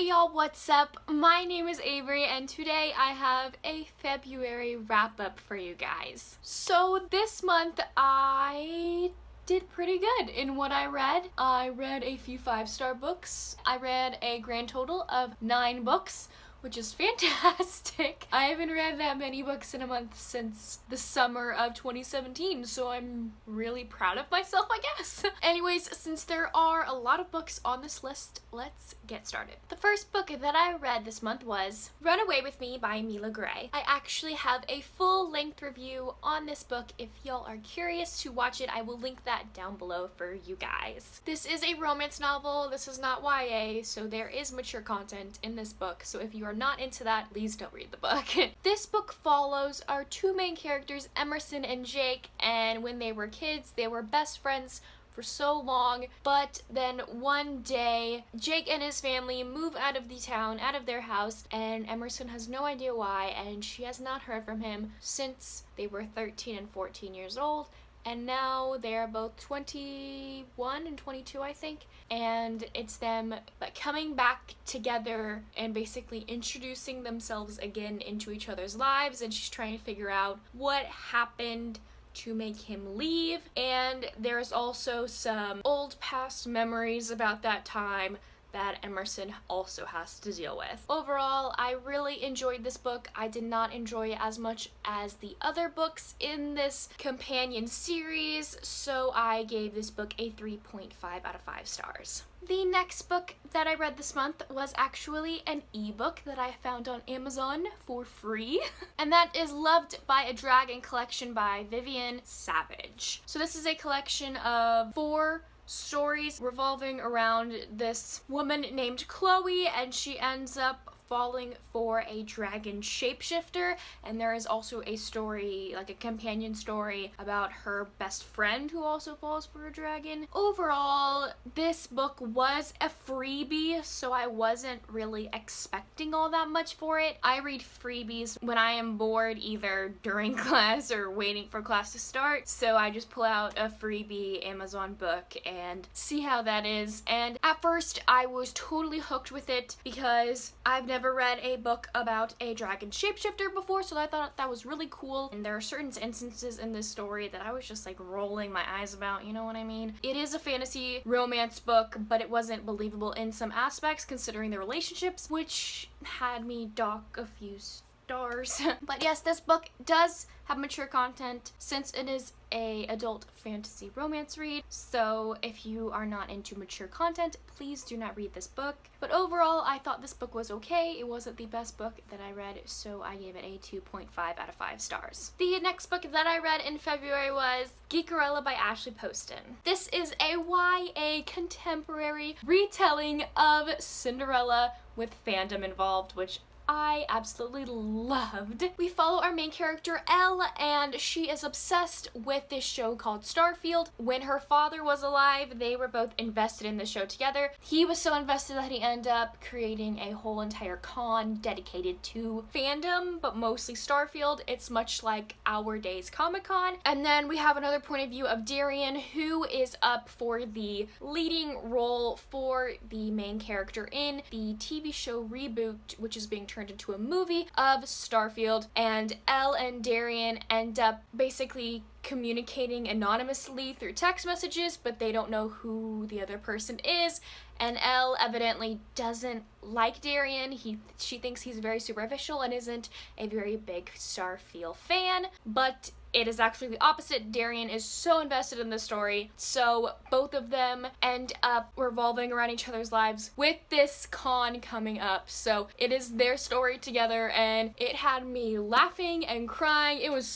Hey y'all, what's up? My name is Averie and today I have a February wrap-up for you guys. So this month I did pretty good in what I read. I read a few 5-star books. I read a grand total of 9 books, which is fantastic. I haven't read that many books in a month since the summer of 2017, so I'm really proud of myself, I guess. Anyways, since there are a lot of books on this list, let's get started. The first book that I read this month was Run Away With Me by Mila Gray. I actually have a full-length review on this book. If y'all are curious to watch it, I will link that down below for you guys. This is a romance novel. This is not YA, so there is mature content in this book, so if you are not into that, please don't read the book. This book follows our two main characters, Emerson and Jake, and when they were kids, they were best friends for so long, but then one day, Jake and his family move out of the town, out of their house, and Emerson has no idea why, and she has not heard from him since they were 13 and 14 years old. And now they're both 21 and 22, I think, and it's them coming back together and basically introducing themselves again into each other's lives, and she's trying to figure out what happened to make him leave, and there's also some old past memories about that time that Emerson also has to deal with. Overall, I really enjoyed this book. I did not enjoy it as much as the other books in this companion series, so I gave this book a 3.5 out of 5 stars. The next book that I read this month was actually an ebook that I found on Amazon for free, and that is Loved by a Dragon collection by Vivian Savage. So this is a collection of 4 stories revolving around this woman named Chloe, and she ends up falling for a dragon shapeshifter, and there is also a story, like a companion story, about her best friend who also falls for a dragon. Overall, this book was a freebie, so I wasn't really expecting all that much for it. I read freebies when I am bored, either during class or waiting for class to start, so I just pull out a freebie Amazon book and see how that is. And at first I was totally hooked with it because I've never read a book about a dragon shapeshifter before, so I thought that was really cool. And there are certain instances in this story that I was just like rolling my eyes about, you know what I mean? It is a fantasy romance book, but it wasn't believable in some aspects considering the relationships, which had me dock a few stars. But yes, this book does have mature content since it is a adult fantasy romance read, so if you are not into mature content, please do not read this book. But overall, I thought this book was okay. It wasn't the best book that I read, so I gave it a 2.5 out of 5 stars. The next book that I read in February was Geek Arella by Ashley Poston. This is a YA contemporary retelling of Cinderella with fandom involved, which I absolutely loved. We follow our main character, Elle, and she is obsessed with this show called Starfield. When her father was alive, they were both invested in the show together. He was so invested that he ended up creating a whole entire con dedicated to fandom, but mostly Starfield. It's much like Our Days Comic-Con. And then we have another point of view of Darian, who is up for the leading role for the main character in the TV show reboot, which is being turned into a movie of Starfield, and Elle and Darian end up basically communicating anonymously through text messages, but they don't know who the other person is, and Elle evidently doesn't like Darian. She thinks he's very superficial and isn't a very big Starfield fan, but it is actually the opposite. Darian is so invested in the story, so both of them end up revolving around each other's lives with this con coming up. So it is their story together, and it had me laughing and crying. It was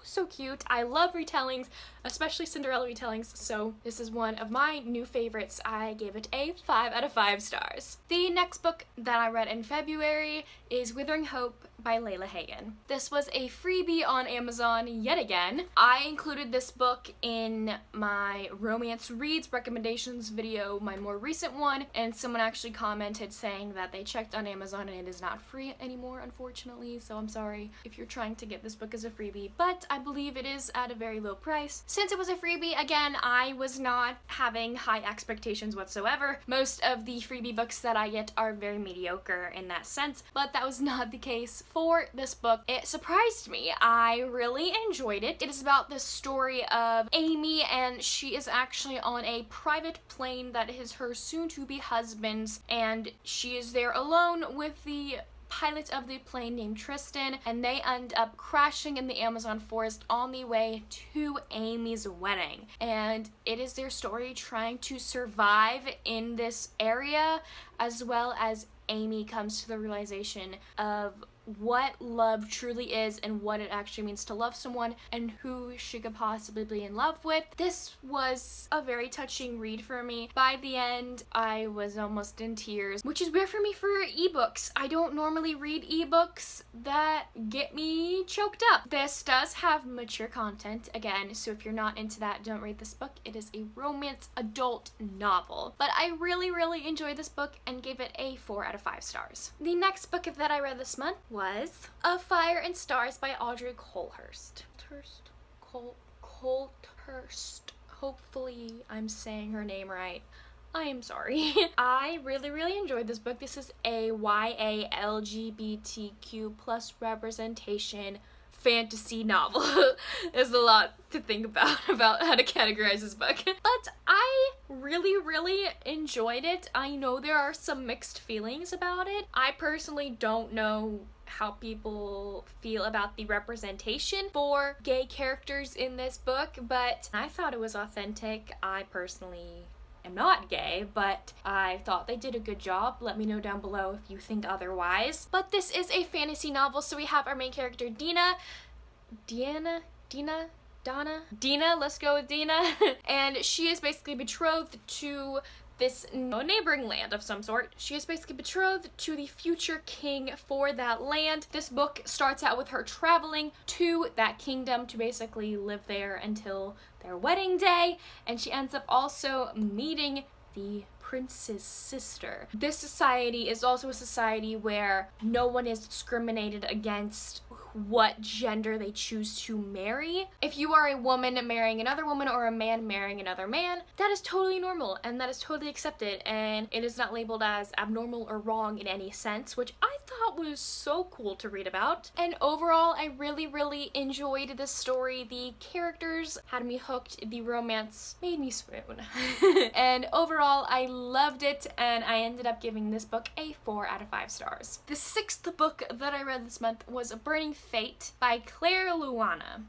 so cute. I love retellings, especially Cinderella retellings, so this is one of my new favorites. I gave it a 5 out of 5 stars. The next book that I read in February is Withering Hope by Layla Hagen. This was a freebie on Amazon yet again. I included this book in my romance reads recommendations video, my more recent one, and someone actually commented saying that they checked on Amazon and it is not free anymore, unfortunately, so I'm sorry if you're trying to get this book as a freebie, but I believe it is at a very low price. Since it was a freebie, again, I was not having high expectations whatsoever. Most of the freebie books that I get are very mediocre in that sense, but that was not the case for this book. It surprised me. I really enjoyed it. It is about the story of Amy, and she is actually on a private plane that is her soon-to-be husband's, and she is there alone with the pilot of the plane named Tristan, and they end up crashing in the Amazon forest on the way to Amy's wedding. And it is their story trying to survive in this area, as well as Amy comes to the realization of what love truly is and what it actually means to love someone and who she could possibly be in love with. This was a very touching read for me. By the end, I was almost in tears, which is weird for me for ebooks. I don't normally read ebooks that get me choked up. This does have mature content, again, so if you're not into that, don't read this book. It is a romance adult novel. But I really, really enjoyed this book and gave it a 4 out of 5 stars. The next book that I read this month was A Fire and Stars by Audrey Coulthurst. Coulthurst. Hopefully I'm saying her name right. I am sorry. I really, really enjoyed this book. This is a YA LGBTQ plus representation fantasy novel. There's a lot to think about how to categorize this book. But I really, really enjoyed it. I know there are some mixed feelings about it. I personally don't know how people feel about the representation for gay characters in this book, but I thought it was authentic. I personally am not gay, but I thought they did a good job. Let me know down below if you think otherwise. But this is a fantasy novel, so we have our main character Dina, let's go with Dina. And she is basically betrothed to this neighboring land of some sort. She is basically betrothed to the future king for that land. This book starts out with her traveling to that kingdom to basically live there until their wedding day, and she ends up also meeting the prince's sister. This society is also a society where no one is discriminated against what gender they choose to marry. If you are a woman marrying another woman or a man marrying another man, that is totally normal and that is totally accepted, and it is not labeled as abnormal or wrong in any sense, which I thought was so cool to read about. And overall, I really, really enjoyed this story. The characters had me hooked. The romance made me swoon. And overall, I loved it, and I ended up giving this book a 4 out of 5 stars. The 6th book that I read this month was Burning Fate by Claire Luana.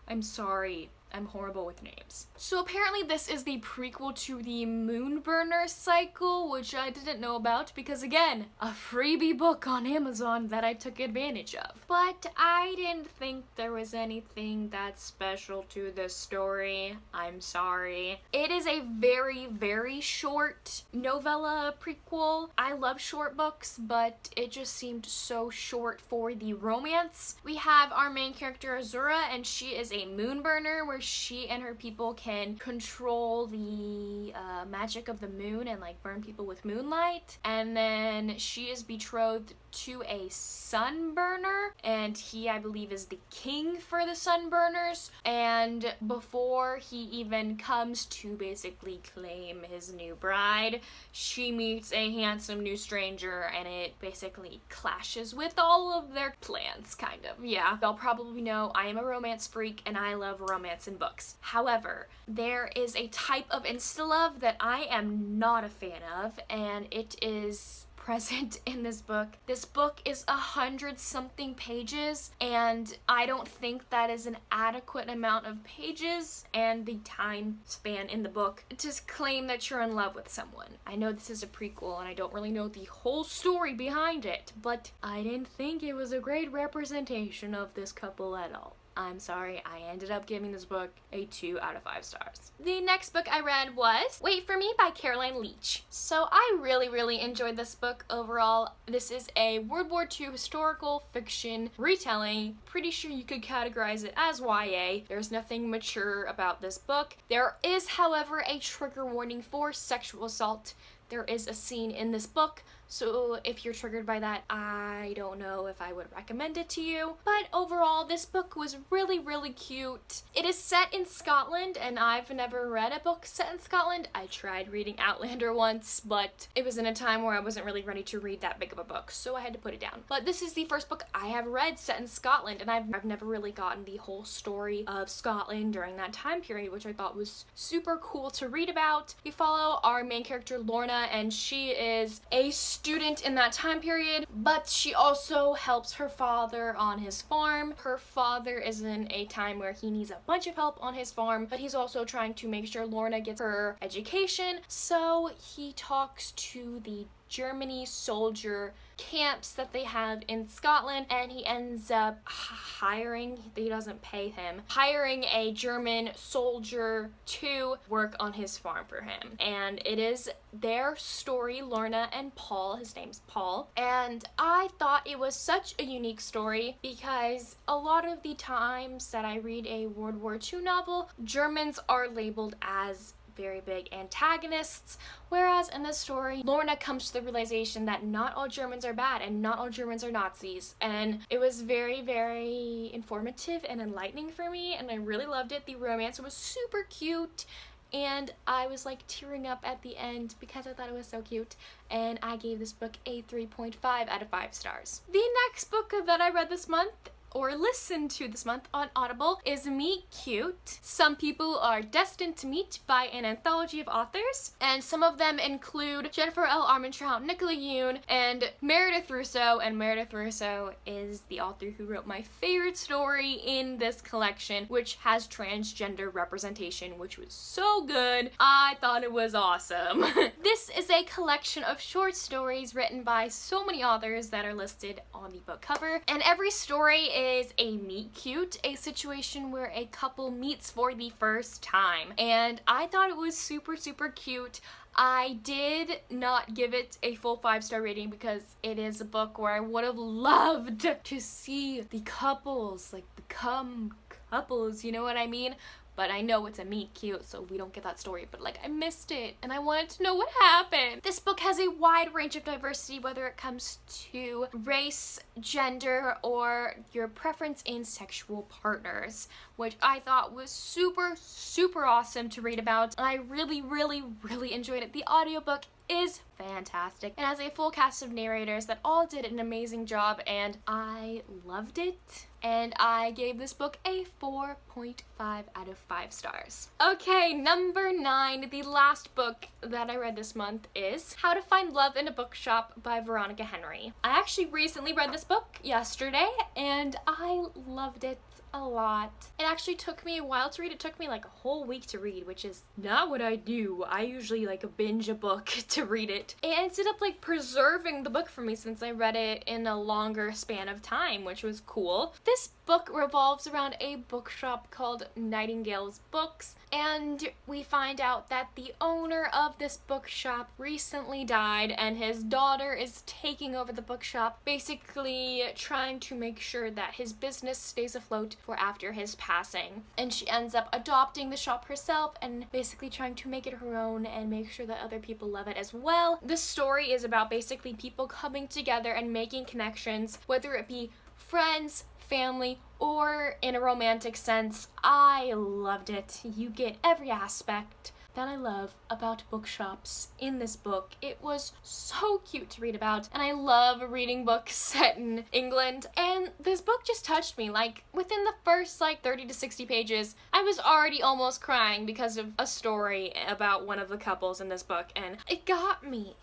I'm sorry. I'm horrible with names. So apparently this is the prequel to the Moonburner cycle, which I didn't know about because, again, a freebie book on Amazon that I took advantage of. But I didn't think there was anything that special to this story. I'm sorry. It is a very, very short novella prequel. I love short books, but it just seemed so short for the romance. We have our main character Azura, and she is a Moonburner, where she and her people can control the magic of the moon and like burn people with moonlight. And then she is betrothed to a sunburner, and he, I believe, is the king for the sunburners. And before he even comes to basically claim his new bride, she meets a handsome new stranger, and it basically clashes with all of their plans, kind of. Yeah, y'all probably know I am a romance freak and I love romance in books. However, there is a type of insta-love that I am not a fan of, and it is present in this book. This book is 100-something pages, and I don't think that is an adequate amount of pages and the time span in the book to claim that you're in love with someone. I know this is a prequel and I don't really know the whole story behind it, but I didn't think it was a great representation of this couple at all. I'm sorry, I ended up giving this book a 2 out of 5 stars. The next book I read was Wait for Me by Caroline Leach. So I really, really enjoyed this book overall. This is a World War II historical fiction retelling. Pretty sure you could categorize it as YA. There's nothing mature about this book. There is, however, a trigger warning for sexual assault. There is a scene in this book So if you're triggered by that, I don't know if I would recommend it to you. But overall, this book was really, really cute. It is set in Scotland, and I've never read a book set in Scotland. I tried reading Outlander once, but it was in a time where I wasn't really ready to read that big of a book, so I had to put it down. But this is the first book I have read set in Scotland, and I've never really gotten the whole story of Scotland during that time period, which I thought was super cool to read about. We follow our main character Lorna, and she is a student in that time period, but she also helps her father on his farm. Her father is in a time where he needs a bunch of help on his farm, but he's also trying to make sure Lorna gets her education, so he talks to the Germany soldier camps that they have in Scotland, and he ends up hiring a German soldier to work on his farm for him. And it is their story, Lorna and Paul. His name's Paul. And I thought it was such a unique story because a lot of the times that I read a World War II novel, Germans are labeled as very big antagonists, whereas in this story, Lorna comes to the realization that not all Germans are bad and not all Germans are Nazis, and it was very, very informative and enlightening for me, and I really loved it. The romance was super cute, and I was like tearing up at the end because I thought it was so cute, and I gave this book a 3.5 out of 5 stars. The next book that I read this month or listened to this month on Audible is Meet Cute. Some People Are Destined to Meet by an anthology of authors, and some of them include Jennifer L. Armentrout, Nicola Yoon, and Meredith Russo, and Meredith Russo is the author who wrote my favorite story in this collection, which has transgender representation, which was so good. I thought it was awesome. This is a collection of short stories written by so many authors that are listed on the book cover, and every story is a meet cute, a situation where a couple meets for the first time, and I thought it was super, super cute. I did not give it a full 5-star rating because it is a book where I would have loved to see the couples like become couples, you know what I mean? But I know it's a meet cute, so we don't get that story, but like I missed it and I wanted to know what happened. This book has a wide range of diversity, whether it comes to race, gender, or your preference in sexual partners, which I thought was super, super awesome to read about. I really, really, really enjoyed it. The audiobook is fantastic and has a full cast of narrators that all did an amazing job, and I loved it. And I gave this book a 4.5 out of 5 stars. Okay, number 9, the last book that I read this month is How to Find Love in a Bookshop by Veronica Henry. I actually recently read this book yesterday and I loved it a lot. It actually took me a while to read. It took me like a whole week to read, which is not what I do. I usually like binge a book to read it. It ended up like preserving the book for me since I read it in a longer span of time, which was cool. This book revolves around a bookshop called Nightingale's Books, and we find out that the owner of this bookshop recently died and his daughter is taking over the bookshop, basically trying to make sure that his business stays afloat for after his passing. And she ends up adopting the shop herself and basically trying to make it her own and make sure that other people love it as well. This story is about basically people coming together and making connections, whether it be friends, family, or in a romantic sense. I loved it. You get every aspect that I love about bookshops in this book. It was so cute to read about, and I love reading books set in England, and this book just touched me. Like within the first like 30 to 60 pages, I was already almost crying because of a story about one of the couples in this book, and it got me,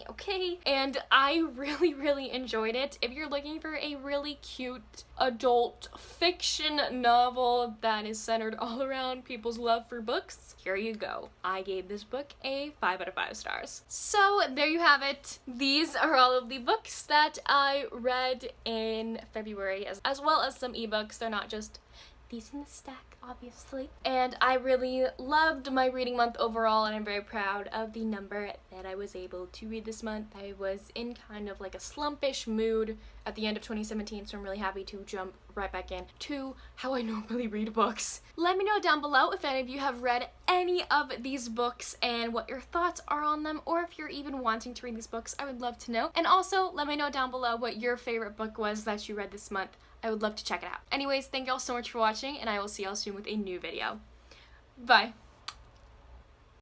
okay? And I really, really enjoyed it. If you're looking for a really cute adult fiction novel that is centered all around people's love for books, here you go. I gave this book a 5 out of 5 stars. So there you have it. These are all of the books that I read in February, as well as some ebooks. They're not just these in the stack, obviously. And I really loved my reading month overall, and I'm very proud of the number that I was able to read this month. I was in kind of like a slumpish mood at the end of 2017, so I'm really happy to jump right back in to how I normally read books. Let me know down below if any of you have read any of these books and what your thoughts are on them, or if you're even wanting to read these books. I would love to know. And also, let me know down below what your favorite book was that you read this month. I would love to check it out. Anyways, thank y'all so much for watching, and I will see y'all soon with a new video. Bye.